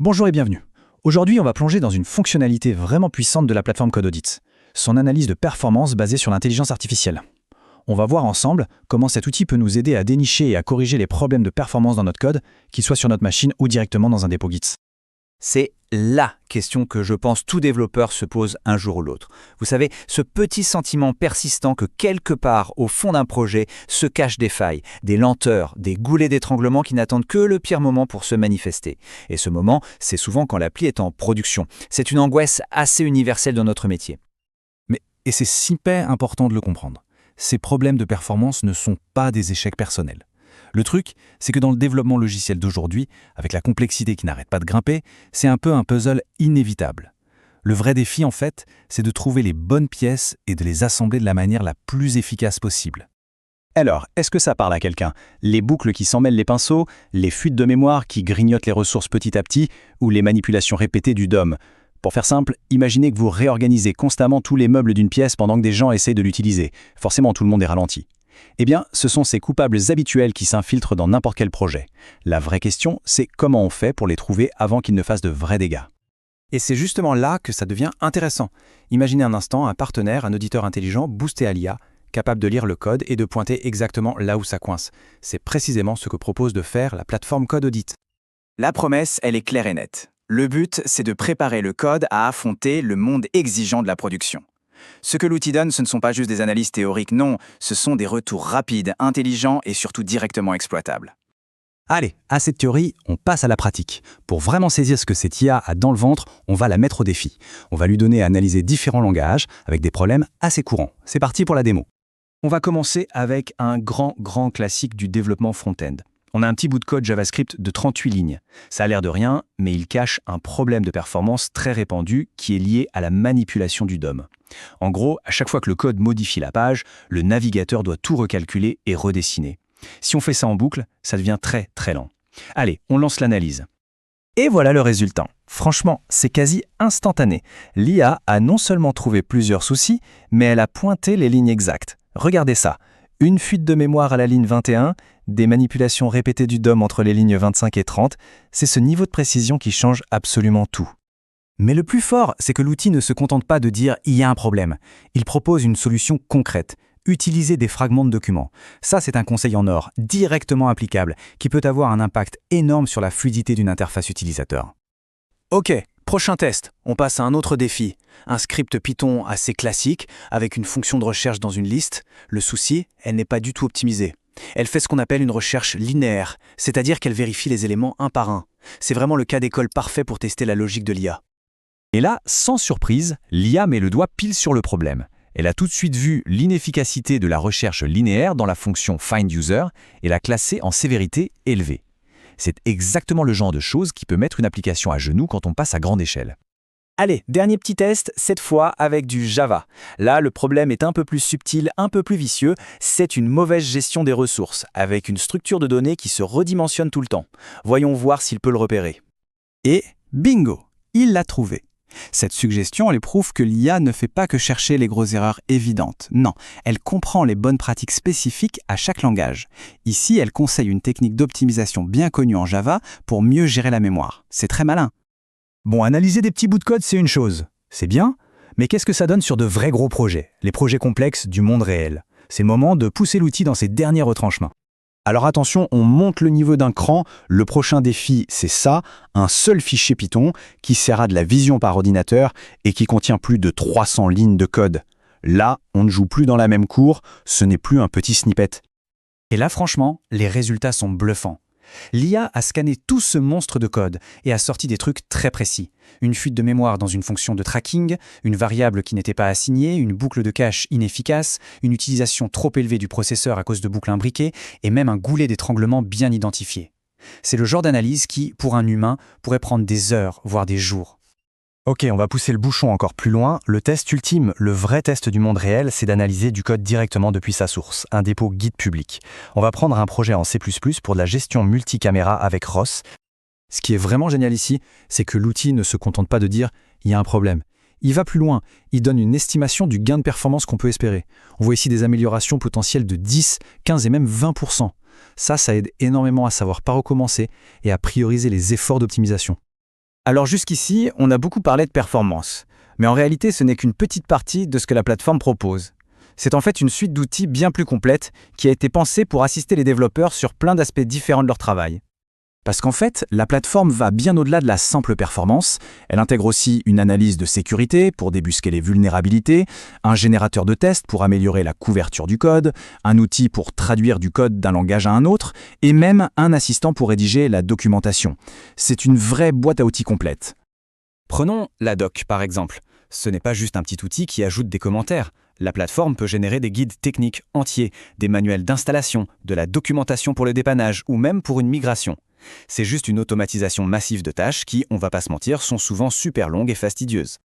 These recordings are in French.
Bonjour et bienvenue. Aujourd'hui, on va plonger dans une fonctionnalité vraiment puissante de la plateforme CodeAudit, son analyse de performance basée sur l'intelligence artificielle. On va voir ensemble comment cet outil peut nous aider à dénicher et à corriger les problèmes de performance dans notre code, qu'ils soient sur notre machine ou directement dans un dépôt Git. C'est LA question que je pense tout développeur se pose un jour ou l'autre. Vous savez, ce petit sentiment persistant que quelque part au fond d'un projet se cachent des failles, des lenteurs, des goulets d'étranglement qui n'attendent que le pire moment pour se manifester. Et ce moment, c'est souvent quand l'appli est en production. C'est une angoisse assez universelle dans notre métier. Et c'est super important de le comprendre. Ces problèmes de performance ne sont pas des échecs personnels. Le truc, c'est que dans le développement logiciel d'aujourd'hui, avec la complexité qui n'arrête pas de grimper, c'est un peu un puzzle inévitable. Le vrai défi, en fait, c'est de trouver les bonnes pièces et de les assembler de la manière la plus efficace possible. Alors, est-ce que ça parle à quelqu'un? Les boucles qui s'emmêlent les pinceaux, les fuites de mémoire qui grignotent les ressources petit à petit, ou les manipulations répétées du DOM? Pour faire simple, imaginez que vous réorganisez constamment tous les meubles d'une pièce pendant que des gens essayent de l'utiliser. Forcément, tout le monde est ralenti. Eh bien, ce sont ces coupables habituels qui s'infiltrent dans n'importe quel projet. La vraie question, c'est comment on fait pour les trouver avant qu'ils ne fassent de vrais dégâts. Et c'est justement là que ça devient intéressant. Imaginez un instant un partenaire, un auditeur intelligent boosté à l'IA, capable de lire le code et de pointer exactement là où ça coince. C'est précisément ce que propose de faire la plateforme CodeAudit. La promesse, elle est claire et nette. Le but, c'est de préparer le code à affronter le monde exigeant de la production. Ce que l'outil donne, ce ne sont pas juste des analyses théoriques, non, ce sont des retours rapides, intelligents et surtout directement exploitables. Allez, assez de théorie, on passe à la pratique. Pour vraiment saisir ce que cette IA a dans le ventre, on va la mettre au défi. On va lui donner à analyser différents langages avec des problèmes assez courants. C'est parti pour la démo. On va commencer avec un grand classique du développement front-end. On a un petit bout de code JavaScript de 38 lignes. Ça a l'air de rien, mais il cache un problème de performance très répandu qui est lié à la manipulation du DOM. En gros, à chaque fois que le code modifie la page, le navigateur doit tout recalculer et redessiner. Si on fait ça en boucle, ça devient très lent. Allez, on lance l'analyse. Et voilà le résultat. Franchement, c'est quasi instantané. L'IA a non seulement trouvé plusieurs soucis, mais elle a pointé les lignes exactes. Regardez ça. Une fuite de mémoire à la ligne 21, des manipulations répétées du DOM entre les lignes 25 et 30, c'est ce niveau de précision qui change absolument tout. Mais le plus fort, c'est que l'outil ne se contente pas de dire « il y a un problème ». Il propose une solution concrète. Utiliser des fragments de documents. Ça, c'est un conseil en or, directement applicable, qui peut avoir un impact énorme sur la fluidité d'une interface utilisateur. Ok, prochain test, on passe à un autre défi. Un script Python assez classique, avec une fonction de recherche dans une liste. Le souci, elle n'est pas du tout optimisée. Elle fait ce qu'on appelle une recherche linéaire, c'est-à-dire qu'elle vérifie les éléments un par un. C'est vraiment le cas d'école parfait pour tester la logique de l'IA. Et là, sans surprise, l'IA met le doigt pile sur le problème. Elle a tout de suite vu l'inefficacité de la recherche linéaire dans la fonction FindUser et l'a classée en sévérité élevée. C'est exactement le genre de choses qui peut mettre une application à genoux quand on passe à grande échelle. Allez, dernier petit test, cette fois avec du Java. Là, le problème est un peu plus subtil, un peu plus vicieux. C'est une mauvaise gestion des ressources, avec une structure de données qui se redimensionne tout le temps. Voyons voir s'il peut le repérer. Et bingo, il l'a trouvé. Cette suggestion, elle prouve que l'IA ne fait pas que chercher les grosses erreurs évidentes. Non, elle comprend les bonnes pratiques spécifiques à chaque langage. Ici, elle conseille une technique d'optimisation bien connue en Java pour mieux gérer la mémoire. C'est très malin. Bon, analyser des petits bouts de code, c'est une chose. C'est bien, mais qu'est-ce que ça donne sur de vrais gros projets? Les projets complexes du monde réel. C'est le moment de pousser l'outil dans ses derniers retranchements. Alors attention, on monte le niveau d'un cran. Le prochain défi, c'est ça, un seul fichier Python qui sert à de la vision par ordinateur et qui contient plus de 300 lignes de code. Là, on ne joue plus dans la même cour, ce n'est plus un petit snippet. Et là, franchement, les résultats sont bluffants. L'IA a scanné tout ce monstre de code et a sorti des trucs très précis. Une fuite de mémoire dans une fonction de tracking, une variable qui n'était pas assignée, une boucle de cache inefficace, une utilisation trop élevée du processeur à cause de boucles imbriquées et même un goulet d'étranglement bien identifié. C'est le genre d'analyse qui, pour un humain, pourrait prendre des heures, voire des jours. Ok, on va pousser le bouchon encore plus loin. Le test ultime, le vrai test du monde réel, c'est d'analyser du code directement depuis sa source, un dépôt Git public. On va prendre un projet en C++ pour de la gestion multicaméra avec ROS. Ce qui est vraiment génial ici, c'est que l'outil ne se contente pas de dire « il y a un problème ». Il va plus loin, il donne une estimation du gain de performance qu'on peut espérer. On voit ici des améliorations potentielles de 10, 15 et même 20%. Ça aide énormément à savoir par où commencer et à prioriser les efforts d'optimisation. Alors jusqu'ici, on a beaucoup parlé de performance. Mais en réalité, ce n'est qu'une petite partie de ce que la plateforme propose. C'est en fait une suite d'outils bien plus complète qui a été pensée pour assister les développeurs sur plein d'aspects différents de leur travail. Parce qu'en fait, la plateforme va bien au-delà de la simple performance. Elle intègre aussi une analyse de sécurité pour débusquer les vulnérabilités, un générateur de tests pour améliorer la couverture du code, un outil pour traduire du code d'un langage à un autre, et même un assistant pour rédiger la documentation. C'est une vraie boîte à outils complète. Prenons la doc, par exemple. Ce n'est pas juste un petit outil qui ajoute des commentaires. La plateforme peut générer des guides techniques entiers, des manuels d'installation, de la documentation pour le dépannage ou même pour une migration. C'est juste une automatisation massive de tâches qui, on va pas se mentir, sont souvent super longues et fastidieuses.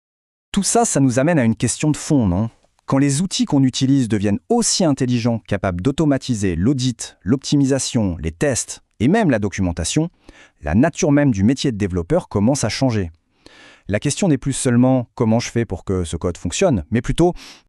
Tout ça, ça nous amène à une question de fond, non ? Quand les outils qu'on utilise deviennent aussi intelligents, capables d'automatiser l'audit, l'optimisation, les tests et même la documentation, la nature même du métier de développeur commence à changer. La question n'est plus seulement comment je fais pour que ce code fonctionne, mais plutôt